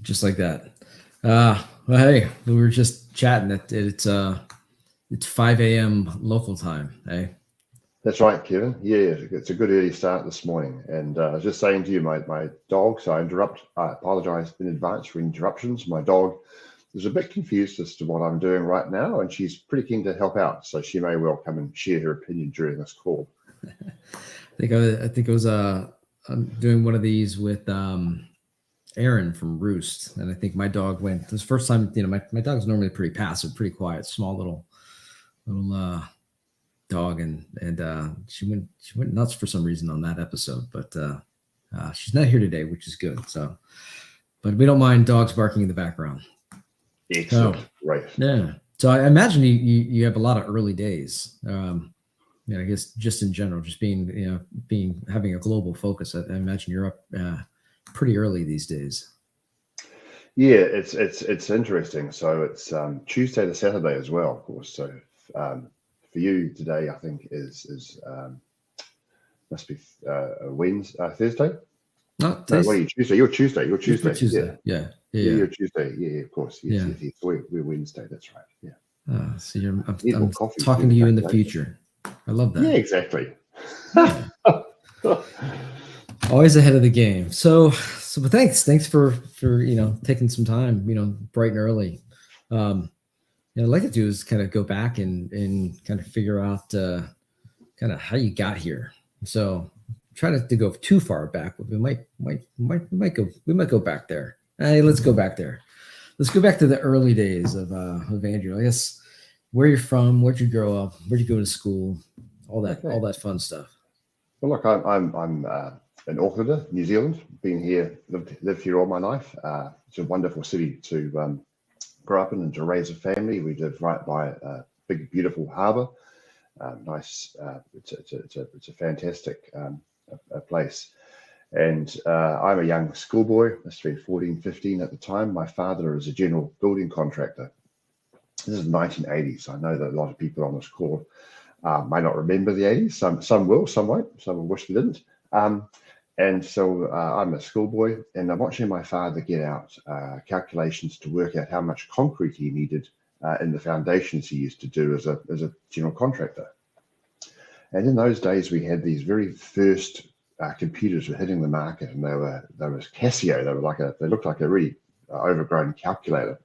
just like that. Well, hey, we were just chatting. It's 5 a.m. local time. Hey, That's right, Kevin. Yeah, it's a good early start this morning. And I was just saying to you, my dog, so I apologize in advance for interruptions. My dog is a bit confused as to what I'm doing right now, and she's pretty keen to help out. So she may well come and share her opinion during this call. I think I was I'm doing one of these with Aaron from Roost, and I think my dog went this first time. My dog's normally pretty passive, pretty quiet, small little dog, and she went nuts for some reason on that episode. But she's not here today, which is good. So, but we don't mind dogs barking in the background. So Excellent. Right. yeah. So I imagine you have a lot of early days. I guess just in general, just being having a global focus. I imagine you're up pretty early these days. Yeah, it's interesting. So it's Tuesday to Saturday as well, of course. So for you today, I think is must be Wednesday, Thursday. No, No, what are taste. you? Tuesday. You're Tuesday. You're It's for Tuesday. Yeah. Tuesday. Yeah, yeah, Yeah, yeah. you're Tuesday. Yeah, of course. Yes, Yeah. yes, yes. We're Wednesday. That's right. Yeah. So Need I'm more coffee to do talking to the you in the calculation. future. I love Yeah, that. exactly. Yeah. Always ahead of the game. But thanks for taking some time, bright and early. I'd like to do is kind of go back and kind of figure out kind of how you got here. So try not to go too far back, but we might go back there. Hey, let's go back there. Let's go back to the early days of Andrew. I guess where you're from, where'd you grow up, where'd you go to school, all Okay. that fun stuff. Well, look, I'm in Auckland, New Zealand. Been here, lived here all my life. It's a wonderful city to grow up in and to raise a family. We live right by a big, beautiful harbour. Nice. It's a fantastic a place. And I'm a young schoolboy, must be 14, 15 at the time. My father is a general building contractor. This is 1980s. I know that a lot of people on this call may not remember the 80s. Some will, some won't. Some will wish they didn't. And so I'm a schoolboy, and I'm watching my father get out calculations to work out how much concrete he needed in the foundations he used to do as a general contractor. And in those days, we had these very first computers were hitting the market, and they were Casio. They looked like a really overgrown calculator.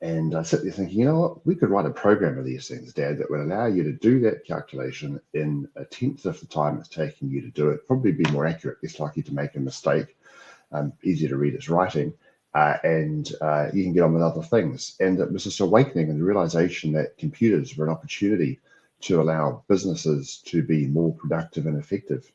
And I sit there thinking, you know what, we could write a program of these things, Dad, that would allow you to do that calculation in a tenth of the time it's taking you to do it. Probably be more accurate, less likely to make a mistake, easier to read its writing, and you can get on with other things. And it was this awakening and the realization that computers were an opportunity to allow businesses to be more productive and effective.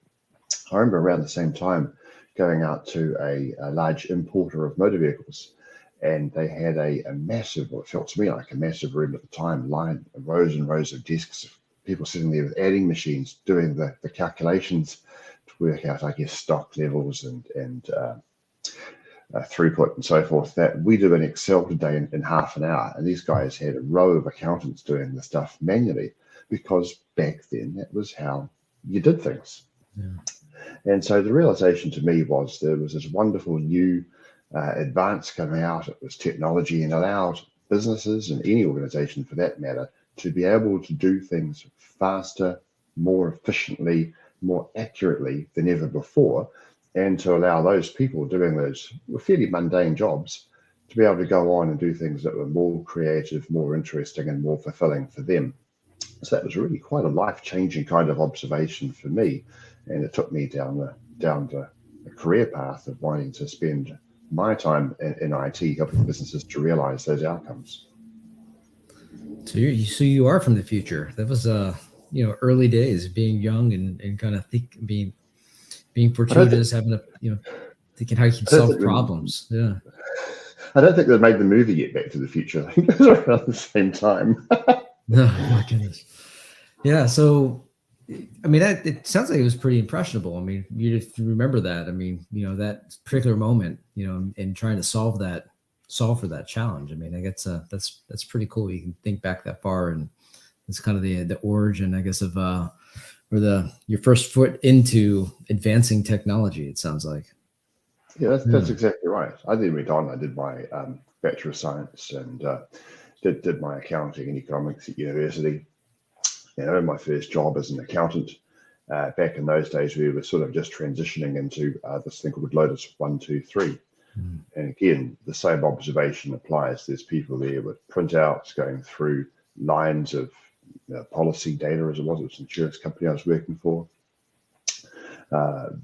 I remember around the same time going out to a large importer of motor vehicles, and they had a massive, what felt to me like a massive room at the time, line rows and rows of desks, people sitting there with adding machines doing the calculations to work out, I guess, stock levels and throughput and so forth that we do in Excel today in half an hour. And these guys had a row of accountants doing the stuff manually because back then that was how you did things. Yeah. And so the realization to me was there was this wonderful new advance coming out. It was technology and allowed businesses and any organization for that matter to be able to do things faster, more efficiently, more accurately than ever before, and to allow those people doing those fairly mundane jobs to be able to go on and do things that were more creative, more interesting, and more fulfilling for them. So that was really quite a life-changing kind of observation for me, and it took me down the career path of wanting to spend my time in IT helping businesses to realize those outcomes. So you are from the future. That was early days, being young and kind of being I don't think fortuitous, having thinking how you can I don't solve think they, problems. Yeah. I don't think they made the movie yet, Back to the Future. I think it was around the same time. No, my goodness. Yeah. So, I mean, it sounds like it was pretty impressionable. I mean, you just remember that. I mean, that particular moment, and trying to solve for that challenge. I mean, I guess that's pretty cool. You can think back that far, and it's kind of the origin, I guess, of or your first foot into advancing technology. It sounds like. Yeah, that's Yeah. exactly right. I then went on. I did my Bachelor of Science and did my accounting and economics at university. My first job as an accountant. Back in those days, we were sort of just transitioning into this thing called Lotus 123. Mm. And again, the same observation applies. There's people there with printouts going through lines of policy data, as it was. It was an insurance company I was working for,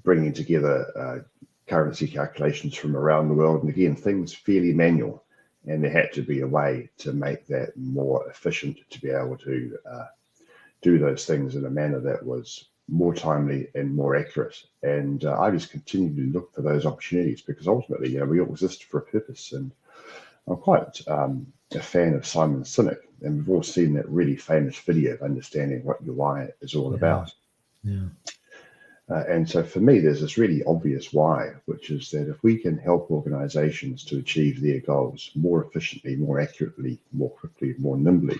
bringing together currency calculations from around the world. And again, things fairly manual. And there had to be a way to make that more efficient, to be able to do those things in a manner that was more timely and more accurate. And I just continue to look for those opportunities because ultimately, we all exist for a purpose. And I'm quite a fan of Simon Sinek, and we've all seen that really famous video of understanding what your why is all Yeah. about. Yeah. And so for me, there's this really obvious why, which is that if we can help organizations to achieve their goals more efficiently, more accurately, more quickly, more nimbly,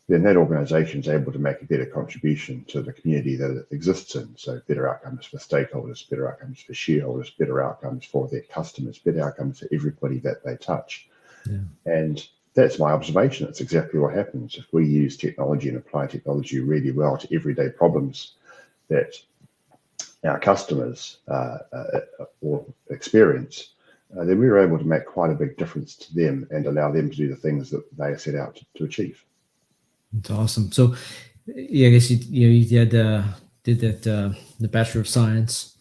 then that organization is able to make a better contribution to the community that it exists in. So better outcomes for stakeholders, better outcomes for shareholders, better outcomes for their customers, better outcomes for everybody that they touch. Yeah. And that's my observation. It's exactly what happens. If we use technology and apply technology really well to everyday problems that our customers or experience, then we were able to make quite a big difference to them and allow them to do the things that they set out to achieve. It's awesome. So, yeah, I guess you had did that the Bachelor of Science,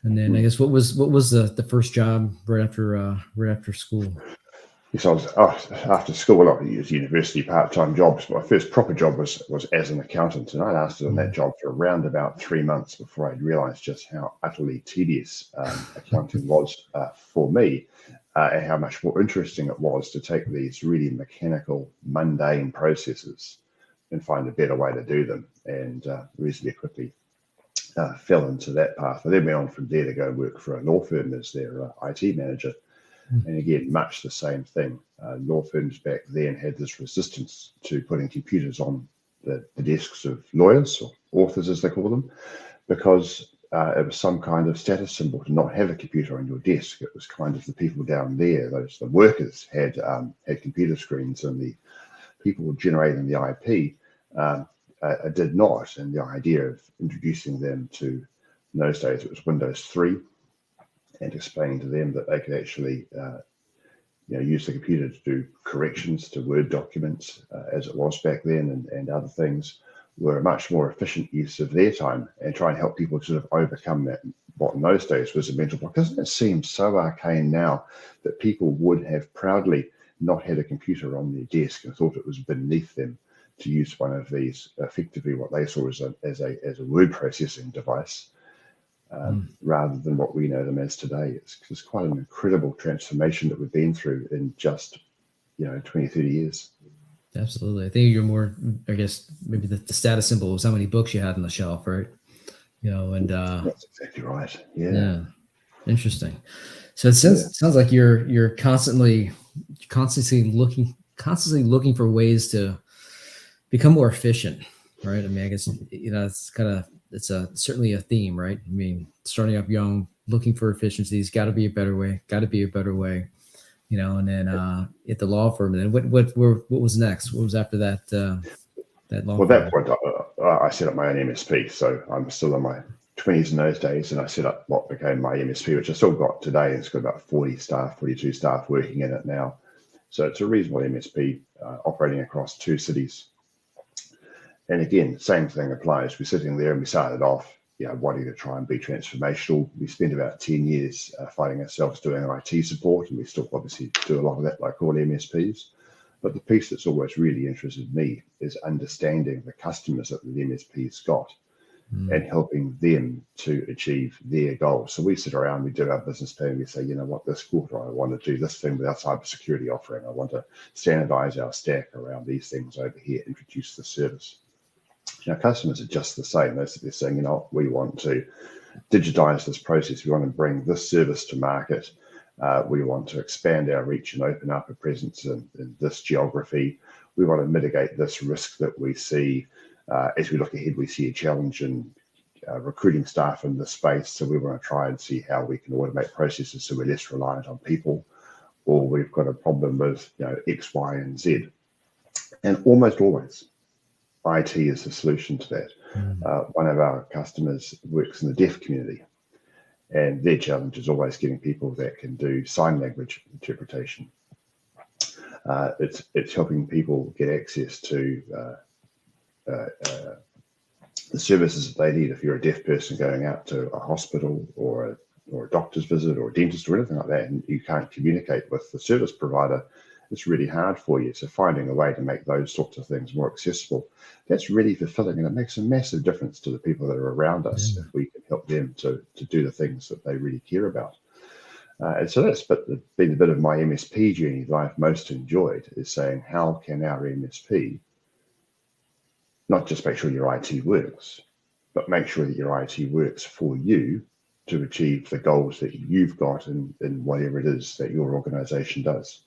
and then I guess what was the first job right after school? Yes, I was after school. I used university part-time jobs. My first proper job was as an accountant, and I lasted on that job for around about 3 months before I realised just how utterly tedious accounting was for me, and how much more interesting it was to take these really mechanical, mundane processes and find a better way to do them. And reasonably quickly fell into that path. I then went on from there to go work for a law firm as their IT manager. And again, much the same thing. Law firms back then had this resistance to putting computers on the desks of lawyers, or authors as they call them, because it was some kind of status symbol to not have a computer on your desk. It was kind of the people down there, the workers had computer screens, and the people generating the IP did not. And the idea of introducing them to, in those days, it was Windows 3, and explaining to them that they could actually use the computer to do corrections to Word documents, as it was back then, and other things, were a much more efficient use of their time, and try and help people sort of overcome that, what in those days was a mental block. Doesn't it seem so arcane now that people would have proudly not had a computer on their desk and thought it was beneath them to use one of these, effectively what they saw as a word processing device, rather than what we know them as today? It's quite an incredible transformation that we've been through in just 20, 30 years. Absolutely. I think you're more, I guess, maybe the status symbol was how many books you had on the shelf, right? And That's exactly right. yeah, interesting. So it sounds like you're constantly looking for ways to become more efficient, right? I mean, I guess it's certainly a theme, right? I mean, starting up young, looking for efficiencies, got to be a better way, and then at the law firm. And then what was next? What was after that? That law Well, firm. at that point, I set up my own MSP. So I'm still in my 20s in those days, and I set up what became my MSP, which I still got today. It's got about 42 staff working in it now. So it's a reasonable MSP operating across 2 cities. And again, same thing applies. We're sitting there and we started off, wanting to try and be transformational. We spent about 10 years finding ourselves doing IT support, and we still obviously do a lot of that like all MSPs. But the piece that's always really interested me is understanding the customers that the MSP's got and helping them to achieve their goals. So we sit around, we do our business plan, we say, this quarter I want to do this thing with our cybersecurity offering. I want to standardize our stack around these things over here, introduce the service. Customers are just the same. They're saying, we want to digitize this process. We want to bring this service to market. We want to expand our reach and open up a presence in this geography. We want to mitigate this risk that we see. As we look ahead, we see a challenge in recruiting staff in this space, so we want to try and see how we can automate processes so we're less reliant on people, or we've got a problem with X, Y, and Z. And almost always, IT is the solution to that. One of our customers works in the deaf community, and their challenge is always getting people that can do sign language interpretation. It's helping people get access to the services that they need. If you're a deaf person going out to a hospital or a doctor's visit or a dentist or anything like that, and you can't communicate with the service provider, it's really hard for you. So finding a way to make those sorts of things more accessible, that's really fulfilling, and it makes a massive difference to the people that are around us if we can help them to do the things that they really care about. And so that's been a bit of my MSP journey that I've most enjoyed, is saying, how can our MSP not just make sure your IT works, but make sure that your IT works for you to achieve the goals that you've got in whatever it is that your organization does.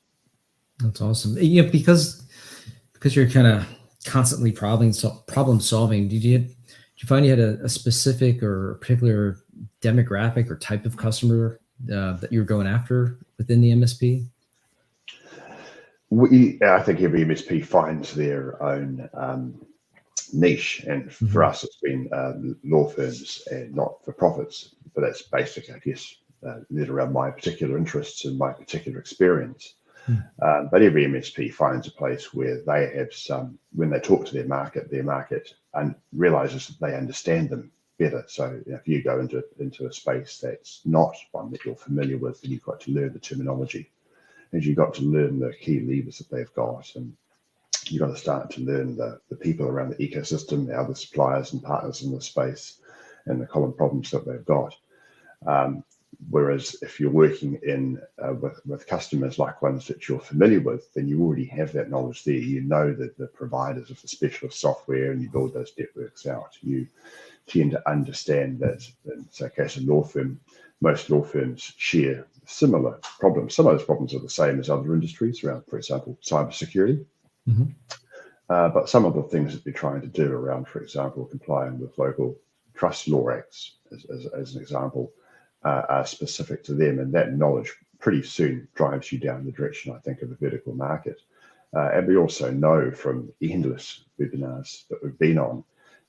That's awesome. Because you're kind of constantly problem solving, did you find you had a specific or a particular demographic or type of customer that you're going after within the MSP? I think every MSP finds their own niche, and for us it's been law firms and not-for-profits, but that's basic, I guess, led around my particular interests and my particular experience. But every MSP finds a place where they have when they talk to their market and realizes that they understand them better. So if you go into a space that's not one that you're familiar with, then you've got to learn the terminology, and you've got to learn the key levers that they've got, and you've got to start to learn the people around the ecosystem, the other suppliers and partners in the space, and the common problems that they've got. Whereas if you're working with customers like ones that you're familiar with, then you already have that knowledge there. You know that the providers of the specialist software, and you build those networks out. You tend to understand that in the case of law firm, most law firms share similar problems. Some of those problems are the same as other industries around, for example, cybersecurity. But some of the things that they're trying to do around, for example, complying with local trust law acts, as an example, are specific to them, and that knowledge pretty soon drives you down the direction, I think, of a vertical market. And we also know from endless webinars that we've been on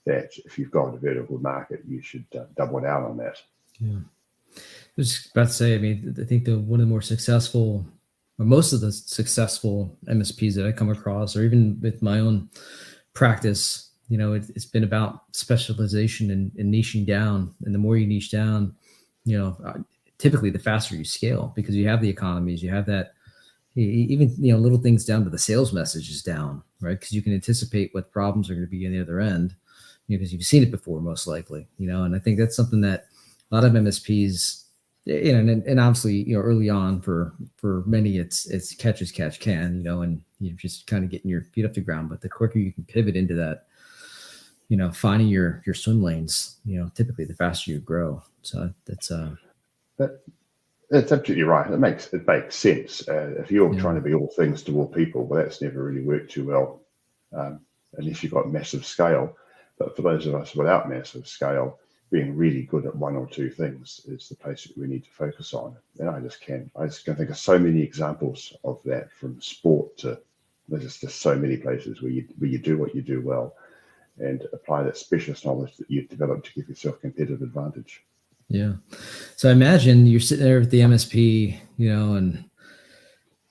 that if you've got a vertical market, you should double down on that. Yeah, I was about to say, I mean, I think one of the more successful, or most of the successful MSPs that I come across, or even with my own practice, it's been about specialization and niching down. And the more you niche down, typically the faster you scale, because you have the economies, you have that, even, little things down to the sales message is down, right? Because you can anticipate what problems are going to be on the other end, because you've seen it before, most likely, and I think that's something that a lot of MSPs, and obviously, early on for many, it's catch as catch can, and you're just kind of getting your feet off the ground. But the quicker you can pivot into that, finding your swim lanes, typically the faster you grow. So that's absolutely right. It makes sense. If you're trying to be all things to all people, well, that's never really worked too well, unless you've got massive scale. But for those of us without massive scale, being really good at one or two things is the place that we need to focus on. And I just can think of so many examples of that, from sport to there's just so many places where you do what you do well and apply that specialist knowledge that you've developed to give yourself competitive advantage. Yeah. So I imagine you're sitting there with the MSP, and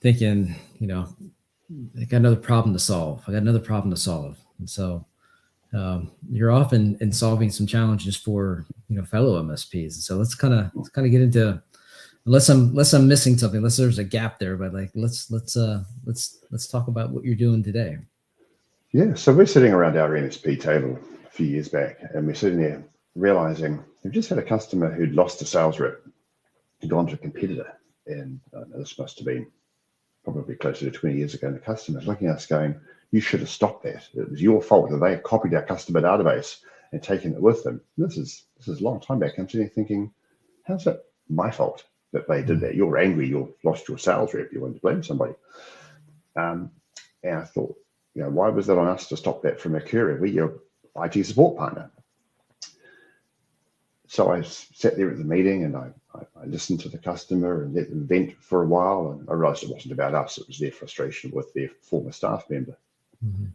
thinking, I got another problem to solve. And so you're often in solving some challenges for, fellow MSPs. And so let's kind of get into, unless I'm missing something, unless there's a gap there, but let's talk about what you're doing today. Yeah. So we're sitting around our MSP table a few years back, and we're sitting there realizing we've just had a customer who'd lost a sales rep, who'd gone to a competitor, and this must have been probably closer to 20 years ago. And the customer's looking at us going, "You should have stopped that. It was your fault that they copied our customer database and taken it with them." This is a long time back. I'm sitting there thinking, how's that my fault that they did that? You're angry. You've lost your sales rep. You want to blame somebody. And I thought, why was that on us to stop that from occurring? We're your IT support partner. So I sat there at the meeting and I listened to the customer and let them vent for a while. And I realized it wasn't about us, it was their frustration with their former staff member. Mm-hmm.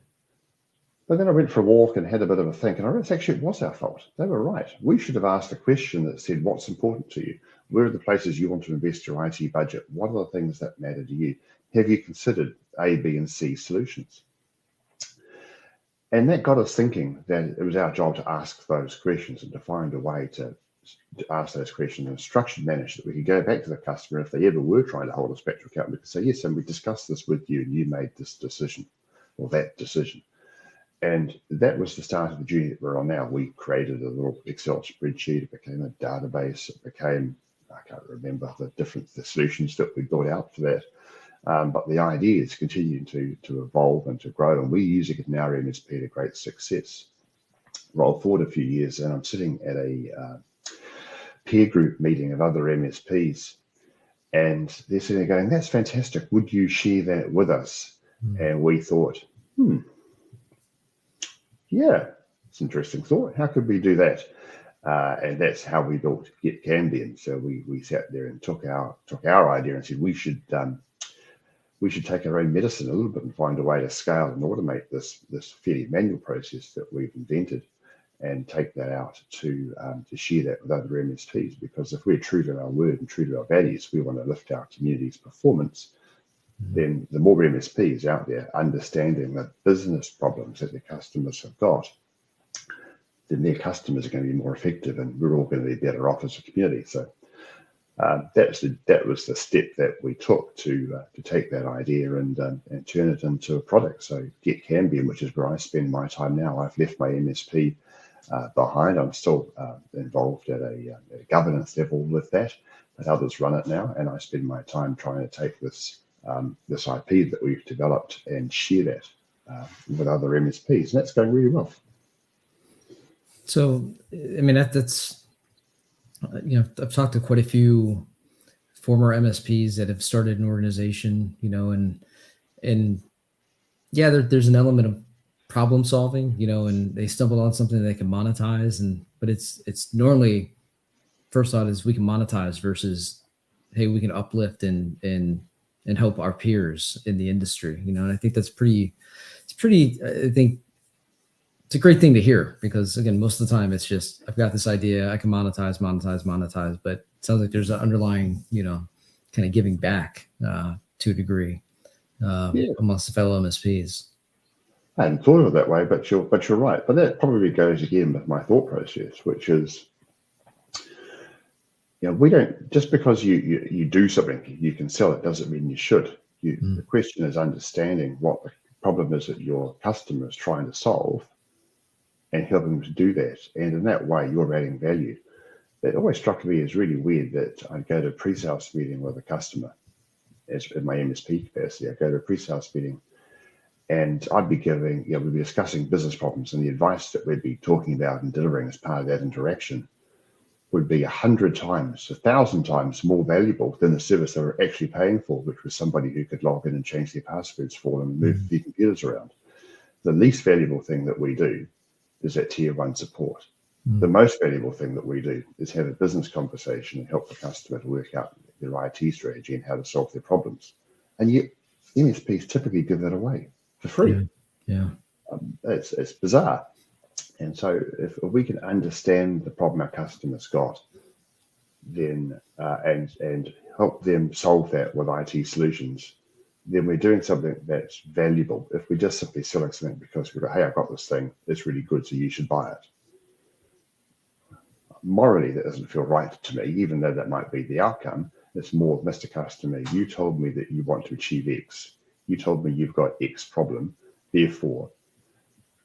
But then I went for a walk and had a bit of a think, and I realized actually it was our fault. They were right. We should have asked a question that said, what's important to you? Where are the places you want to invest your IT budget? What are the things that matter to you? Have you considered A, B, and C solutions? And that got us thinking that it was our job to ask those questions and to find a way to ask those questions in a structured manner so that we could go back to the customer if they ever were trying to hold us back to account. We could say, yes, and we discussed this with you and you made this decision or that decision. And that was the start of the journey that we're on now. We created a little Excel spreadsheet. It became a database. It became, I can't remember the solutions that we built out for that. But the idea is continuing to evolve and to grow. And we're using it in our MSP to great success. Roll forward a few years and I'm sitting at a peer group meeting of other MSPs. And they're sitting there going, that's fantastic. Would you share that with us? And we thought, yeah, it's an interesting thought. How could we do that? And that's how we built getKambium. So we sat there and took our idea and said we should take our own medicine a little bit and find a way to scale and automate this fairly manual process that we've invented, and take that out to share that with other MSPs. Because if we're true to our word and true to our values, we want to lift our community's performance. Then the more MSPs out there understanding the business problems that their customers have got, then their customers are going to be more effective and we're all going to be better off as a community. So that was the step that we took to take that idea and turn it into a product. So getKambium, which is where I spend my time now. I've left my MSP behind. I'm still involved at a governance level with that, but others run it now, and I spend my time trying to take this IP that we've developed and share that with other MSPs, and that's going really well. So, I mean, that's I've talked to quite a few former MSPs that have started an organization, and yeah, there's an element of problem solving, and they stumbled on something they can monetize, but it's normally first thought is we can monetize versus, hey, we can uplift and help our peers in the industry, and I think that's I think it's a great thing to hear, because again, most of the time it's just, I've got this idea, I can monetize, but it sounds like there's an underlying, kind of giving back to a degree amongst the fellow MSPs. I hadn't thought of it that way, but you're right. But that probably goes again with my thought process, which is, we don't, just because you do something, you can sell it, doesn't mean you should. The question is understanding what the problem is that your customer is trying to solve and helping them to do that. And in that way, you're adding value. It always struck me as really weird that I'd go to a pre-sales meeting with a customer, as in my MSP capacity. I'd go to a pre-sales meeting and I'd be giving, we'd be discussing business problems, and the advice that we'd be talking about and delivering as part of that interaction would be 100 times, 1,000 times more valuable than the service they were actually paying for, which was somebody who could log in and change their passwords for them and move their computers around. The least valuable thing that we do is that tier 1 support. The most valuable thing that we do is have a business conversation and help the customer to work out their IT strategy and how to solve their problems. And yet MSPs typically give that away for free. Yeah. It's bizarre. And so if we can understand the problem our customers got, then and help them solve that with IT solutions, then we're doing something that's valuable. If we're just simply selling something because we go, hey, I've got this thing, it's really good, so you should buy it. Morally, that doesn't feel right to me, even though that might be the outcome. It's more, Mr. Customer, you told me that you want to achieve X. You told me you've got X problem. Therefore,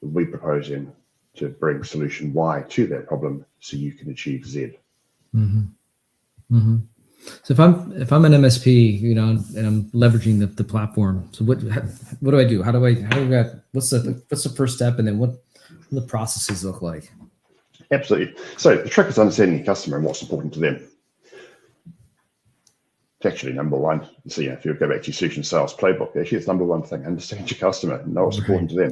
we're proposing to bring solution Y to that problem so you can achieve Z. So if I'm an MSP, and I'm leveraging the platform, so what do I do? What's the first step, and then what do the processes look like? Absolutely. So the trick is understanding your customer and what's important to them. It's actually number one. So if you go back to your solution sales playbook, actually it's number one thing: understand your customer and know what's important to them.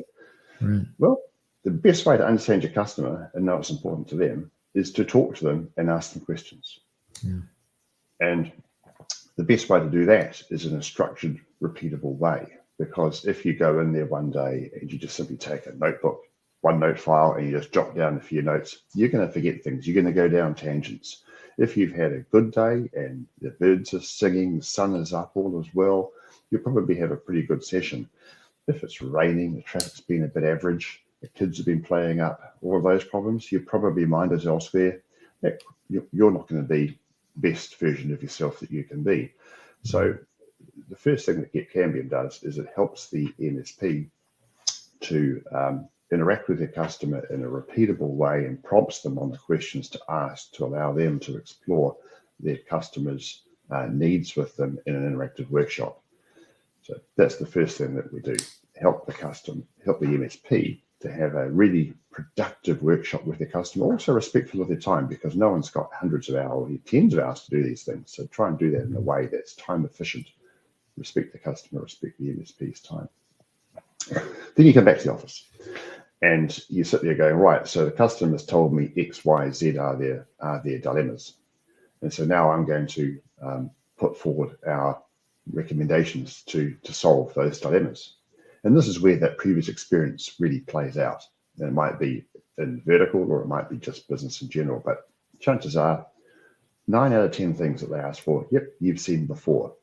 Right. Well, the best way to understand your customer and know what's important to them is to talk to them and ask them questions. Yeah. And the best way to do that is in a structured, repeatable way. Because if you go in there one day and you just simply take a notebook, one note file, and you just jot down a few notes, you're going to forget things. You're going to go down tangents. If you've had a good day and the birds are singing, the sun is up, all is well, you'll probably have a pretty good session. If it's raining, the traffic's been a bit average, the kids have been playing up, all of those problems, your probably mind is elsewhere. You're not going to be the best version of yourself that you can be. So the first thing that getKambium does is it helps the MSP to interact with their customer in a repeatable way and prompts them on the questions to ask to allow them to explore their customers' needs with them in an interactive workshop. So that's the first thing that we do, help the MSP to have a really productive workshop with their customer, also respectful of their time, because no one's got hundreds of hours or tens of hours to do these things. So try and do that in a way that's time efficient. Respect the customer, respect the MSP's time. Then you come back to the office and you sit there going, right, so the customer's told me X, Y, Z are their dilemmas. And so now I'm going to put forward our recommendations to solve those dilemmas. And this is where that previous experience really plays out. And it might be in vertical or it might be just business in general, but chances are 9 out of 10 things that they ask for, yep, you've seen before.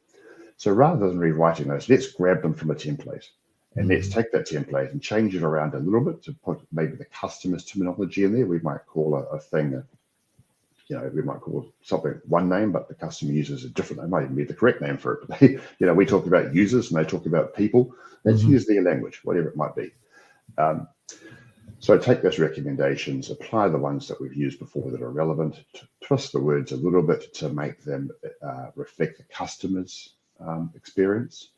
So rather than rewriting those, let's grab them from a template and let's take that template and change it around a little bit to put maybe the customer's terminology in there. We might call a thing, we might call something one name, but the customer uses a different name. Might even be the correct name for it. But we talk about users and they talk about people. Let's use their language, whatever it might be. So take those recommendations, apply the ones that we've used before that are relevant, twist the words a little bit to make them reflect the customer's experience,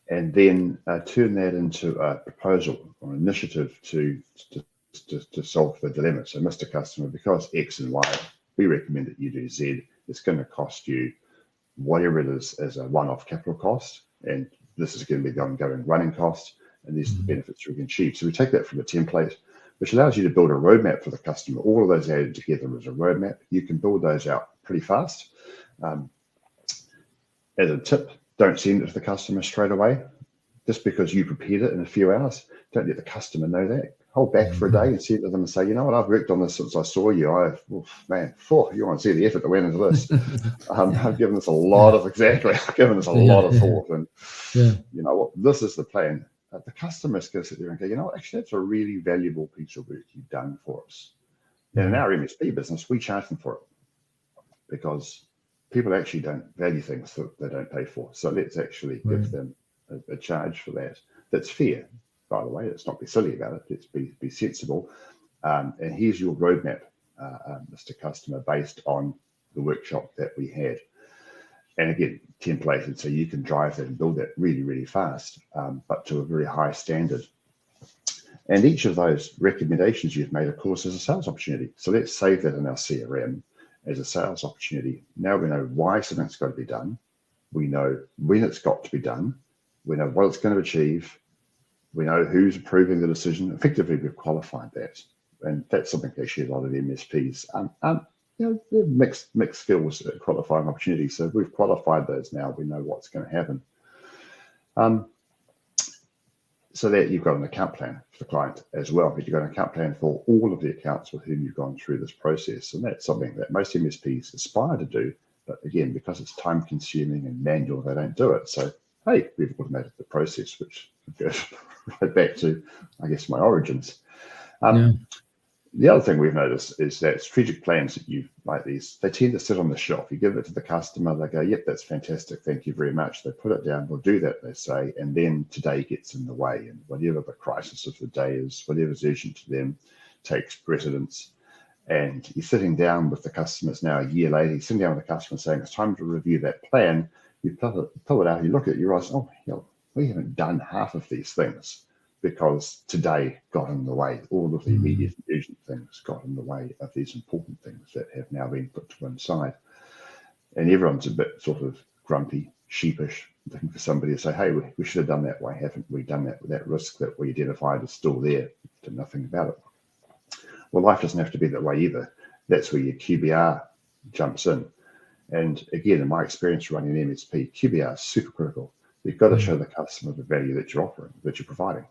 and then turn that into a proposal or initiative to solve the dilemma. So, Mr. Customer, because X and Y, we recommend that you do Z. It's going to cost you whatever it is as a one-off capital cost, and this is going to be the ongoing running cost, and these are the benefits we can achieve. So we take that from a template, which allows you to build a roadmap for the customer. All of those added together as a roadmap. You can build those out pretty fast. As a tip, don't send it to the customer straight away. Just because you prepared it in a few hours, don't let the customer know that. Hold back for a day and send it to them and say, you know what, I've worked on this since I saw you. You want to see the effort that went into this. I've given this a lot of, I've given this a lot of thought. And you know what, this is the plan. The customer's going to sit there and go, you know what, actually, that's a really valuable piece of work you've done for us. And in our MSP business, we charge them for it because people actually don't value things that they don't pay for. So let's actually give them a charge for that. That's fair, by the way. Let's not be silly about it. Let's be sensible. And here's your roadmap, Mr. Customer, based on the workshop that we had. And again, templated, so you can drive that and build that really, really fast, but to a very high standard. And each of those recommendations you've made, of course, is a sales opportunity. So let's save that in our CRM as a sales opportunity. Now we know why something's got to be done. We know when it's got to be done. We know what it's going to achieve. We know who's approving the decision. Effectively, we've qualified that. And that's something actually a lot of MSPs, they're mixed skills at qualifying opportunities. So we've qualified those now. We know what's going to happen. So that you've got an account plan for the client as well, but you've got an account plan for all of the accounts with whom you've gone through this process. And that's something that most MSPs aspire to do. But again, because it's time consuming and manual, they don't do it. So, hey, we've automated the process, which goes right back to, I guess, my origins. The other thing we've noticed is that strategic plans that you like these, they tend to sit on the shelf. You give it to the customer, they go, yep, that's fantastic. Thank you very much. They put it down, we'll do that, they say. And then today gets in the way. And whatever the crisis of the day is, whatever's urgent to them takes precedence. And you're sitting down with the customers now a year later, you're sitting down with the customer saying, it's time to review that plan. You pull it out, you look at it, you realize, we haven't done half of these things, because today got in the way. All of the immediate urgent things got in the way of these important things that have now been put to one side. And everyone's a bit sort of grumpy, sheepish, looking for somebody to say, hey, we should have done that. Why haven't we done that? That risk that we identified is still there. Did nothing about it. Well, life doesn't have to be that way either. That's where your QBR jumps in. And again, in my experience running an MSP, QBR is super critical. You've got to show the customer the value that you're offering, that you're providing.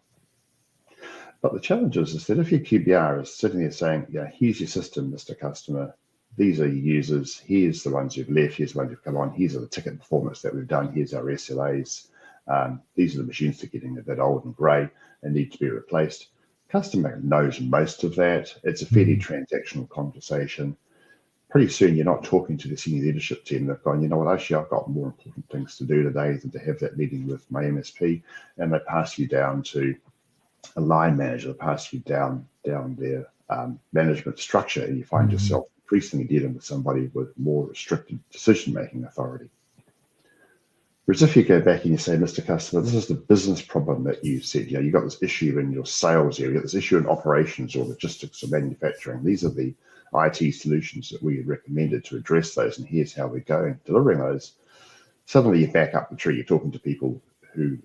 But the challenge is that if your QBR is sitting there saying, yeah, here's your system, Mr. Customer, these are your users, here's the ones who've left, here's the ones who've come on, here's the ticket performance that we've done, here's our SLAs, these are the machines that are getting a bit old and grey and need to be replaced. Customer knows most of that. It's a fairly transactional conversation. Pretty soon you're not talking to the senior leadership team. They've gone, you know what, actually I've got more important things to do today than to have that meeting with my MSP, and they pass you down to a line manager, they pass you down their management structure, and you find yourself increasingly dealing with somebody with more restricted decision-making authority. Whereas if you go back and you say, Mr. Customer, this is the business problem that you said, you know, you've got this issue in your sales area, you've got this issue in operations or logistics or manufacturing. These are the IT solutions that we recommended to address those, and here's how we're going, delivering those. Suddenly you back up the tree, you're talking to people who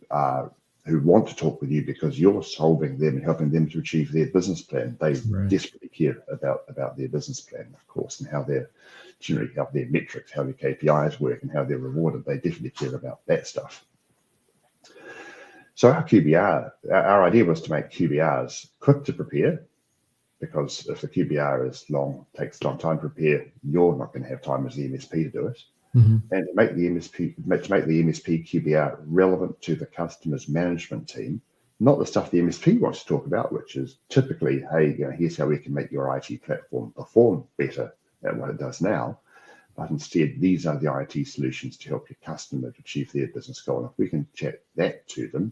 want to talk with you because you're solving them and helping them to achieve their business plan. They desperately care about their business plan, of course, and how they're generally, how their metrics, how their KPIs work, and how they're rewarded. They definitely care about that stuff. So our QBR, our idea was to make QBRs quick to prepare, because if the QBR is long, takes a long time to prepare, you're not going to have time as the MSP to do it. And to make the MSP QBR relevant to the customer's management team, not the stuff the MSP wants to talk about, which is typically, hey, you know, here's how we can make your IT platform perform better than what it does now. But instead, these are the IT solutions to help your customer to achieve their business goal. And if we can chat that to them,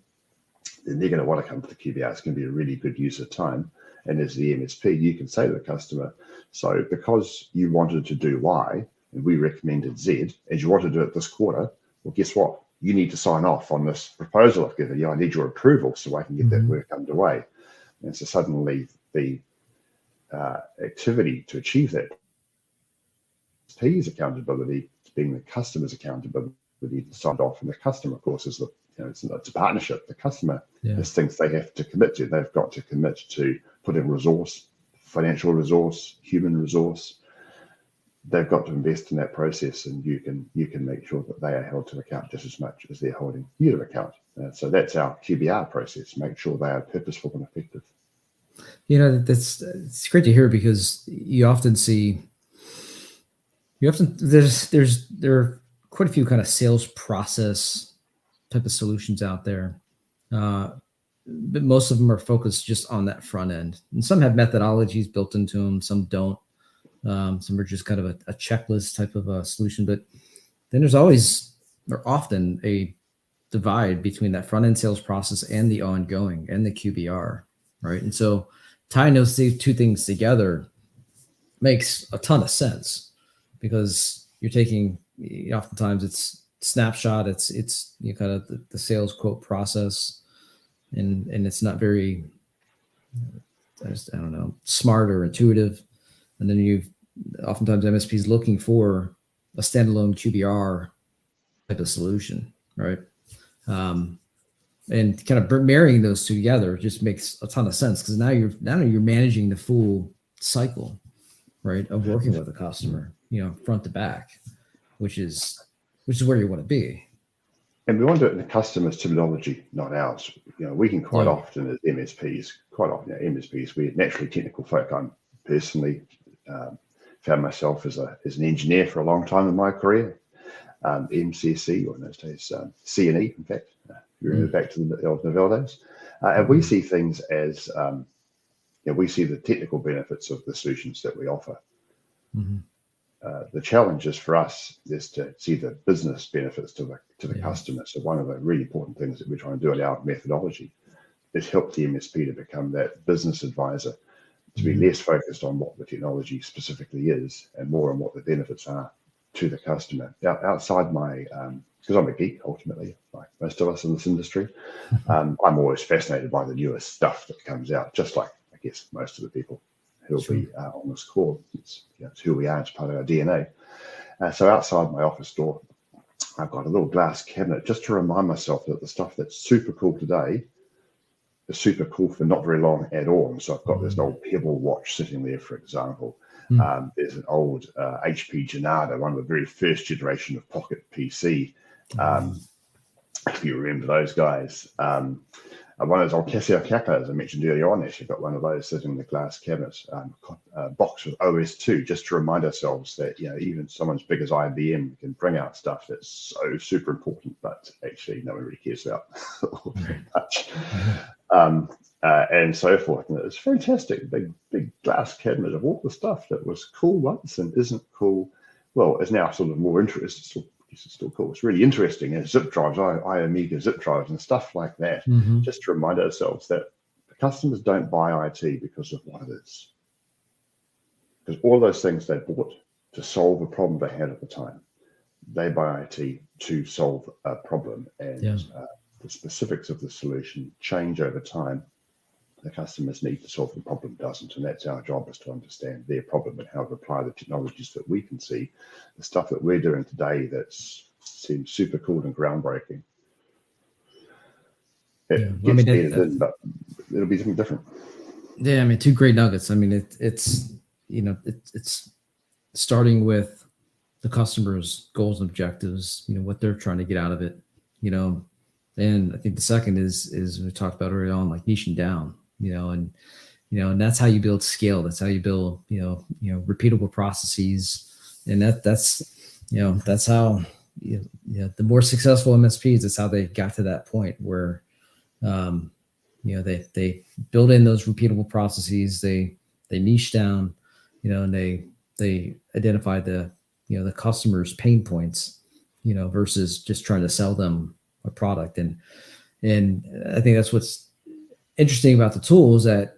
then they're going to want to come to the QBR. It's going to be a really good use of time. And as the MSP, you can say to the customer, so because you wanted to do Y, and we recommended Z, and you want to do it this quarter, well, guess what? You need to sign off on this proposal I've given you. I need your approval so I can get that work underway. And so suddenly the activity to achieve that MSP's accountability being the customer's accountability to sign off. And the customer, of course, is it's a partnership. The customer has things they have to commit to. They've got to commit to put in resource, financial resource, human resource. They've got to invest in that process, and you can make sure that they are held to account just as much as they're holding you to account. So that's our QBR process. Make sure they are purposeful and effective. You know, it's great to hear, because there are quite a few kind of sales process type of solutions out there, but most of them are focused just on that front end, and some have methodologies built into them, some don't. Some are just kind of a checklist type of a solution, but then there's often a divide between that front end sales process and the ongoing and the QBR, right? And so tying those two things together makes a ton of sense, because you're taking, oftentimes it's snapshot, it's kind of the sales quote process, and it's not very, I don't know, smart or intuitive. And then oftentimes MSPs looking for a standalone QBR type of solution, right? And kind of marrying those two together just makes a ton of sense, because now you're managing the full cycle, right, of working with a customer, front to back, which is where you want to be. And we want to do it in the customer's terminology, not ours. We can quite often as MSPs, MSPs, we're naturally technical folk. I'm personally found myself as an engineer for a long time in my career, MCC, or in those days C&E, in fact, you remember back to the old Novell days. And we see things as, we see the technical benefits of the solutions that we offer. The challenge is for us is to see the business benefits to the customer. So one of the really important things that we're trying to do in our methodology is help the MSP to become that business advisor, to be less focused on what the technology specifically is and more on what the benefits are to the customer. Outside my, because I'm a geek ultimately, like most of us in this industry, I'm always fascinated by the newest stuff that comes out, just like, I guess, most of the people who'll be on this call. It's who we are, it's part of our DNA. So outside my office door, I've got a little glass cabinet just to remind myself that the stuff that's super cool today is super cool for not very long at all. And so I've got this old Pebble watch sitting there, for example. There's an old HP Janata, one of the very first generation of pocket PC. If you remember those guys. One of those old Casio Kappa, as I mentioned earlier on, actually got one of those sitting in the glass cabinet, box with OS2, just to remind ourselves that, you know, even someone as big as IBM can bring out stuff that's so super important, but actually no one really cares about very much. And so forth. And it's fantastic, big glass cabinet of all the stuff that was cool once and isn't cool. Well, is now sort of more interesting. It's still cool. It's really interesting. And zip drives, iOmega zip drives and stuff like that. Just to remind ourselves that the customers don't buy IT because of what it is. Because all those things they bought to solve a problem they had at the time. They buy IT to solve a problem. And the specifics of the solution change over time. The customers need to solve the problem doesn't, and that's our job, is to understand their problem and how to apply the technologies that we can see, the stuff that we're doing today that seems super cool and groundbreaking. It gets better in, but it'll be something different. Yeah, I mean, two great nuggets. I mean, it's you know, it's starting with the customer's goals and objectives, you know, what they're trying to get out of it, you know, and I think the second is we talked about early on, like niching down. And that's how you build scale. That's how you build, repeatable processes. And that's how, the more successful MSPs, that's how they got to that point where, they build in those repeatable processes. They niche down, and they identify the customer's pain points, versus just trying to sell them a product. And I think that's what's interesting about the tool, is that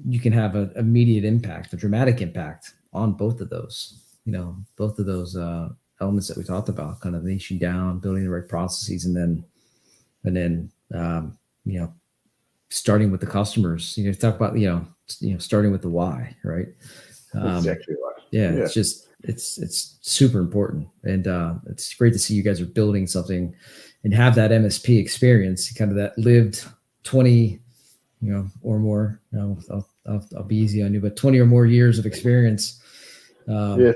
you can have an immediate impact, a dramatic impact on both of those, elements that we talked about, kind of niching down, building the right processes, and then starting with the customers. Talk about starting with the why, right? Exactly right. Yeah, it's super important, and it's great to see you guys are building something and have that MSP experience, kind of that lived 20. Or more. I'll be easy on you, but 20 or more years of experience to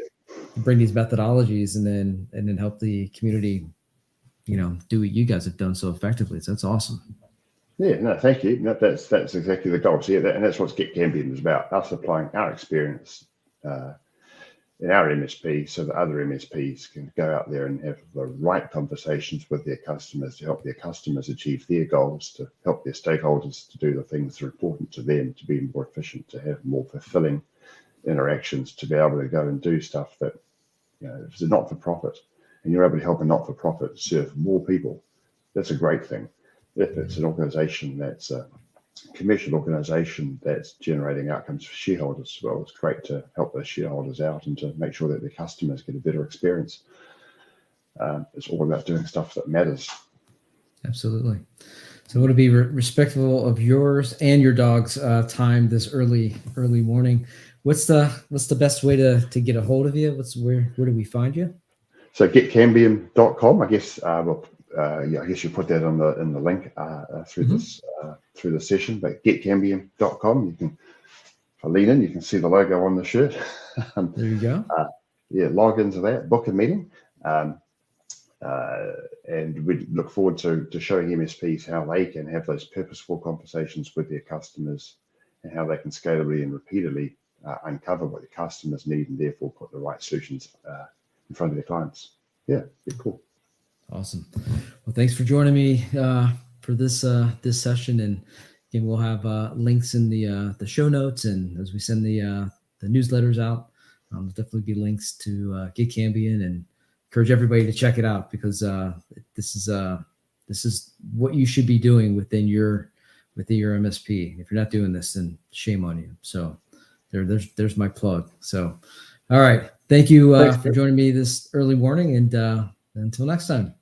bring these methodologies and then help the community, do what you guys have done so effectively. So that's awesome. Yeah, no, thank you. No, that's exactly the goal. So and that's what getKambium is about. Us applying our experience in our MSP, so that other MSPs can go out there and have the right conversations with their customers to help their customers achieve their goals, to help their stakeholders to do the things that are important to them, to be more efficient, to have more fulfilling interactions, to be able to go and do stuff that, if it's a not-for-profit and you're able to help a not-for-profit serve more people, that's a great thing. If it's an organization that's a commercial organization that's generating outcomes for shareholders, well, it's great to help those shareholders out and to make sure that their customers get a better experience. It's all about doing stuff that matters. Absolutely. So I want to be respectful of yours and your dog's time this early morning. What's the best way to get a hold of you? Where do we find you? So getKambium.com. I guess I guess you put that in the link through through the session. But getKambium.com. You can, if I lean in, you can see the logo on the shirt. There you go. Log into that, book a meeting, and we look forward to showing MSPs how they can have those purposeful conversations with their customers and how they can scalably and repeatedly uncover what their customers need and therefore put the right solutions in front of their clients. Yeah, be cool. Awesome. Well, thanks for joining me for this session, and again, we'll have links in the show notes, and as we send the newsletters out, there'll definitely be links to getKambium, and encourage everybody to check it out, because this is what you should be doing within your MSP. If you're not doing this, then shame on you. So there's my plug. So all right, thank you for joining me this early morning, and until next time.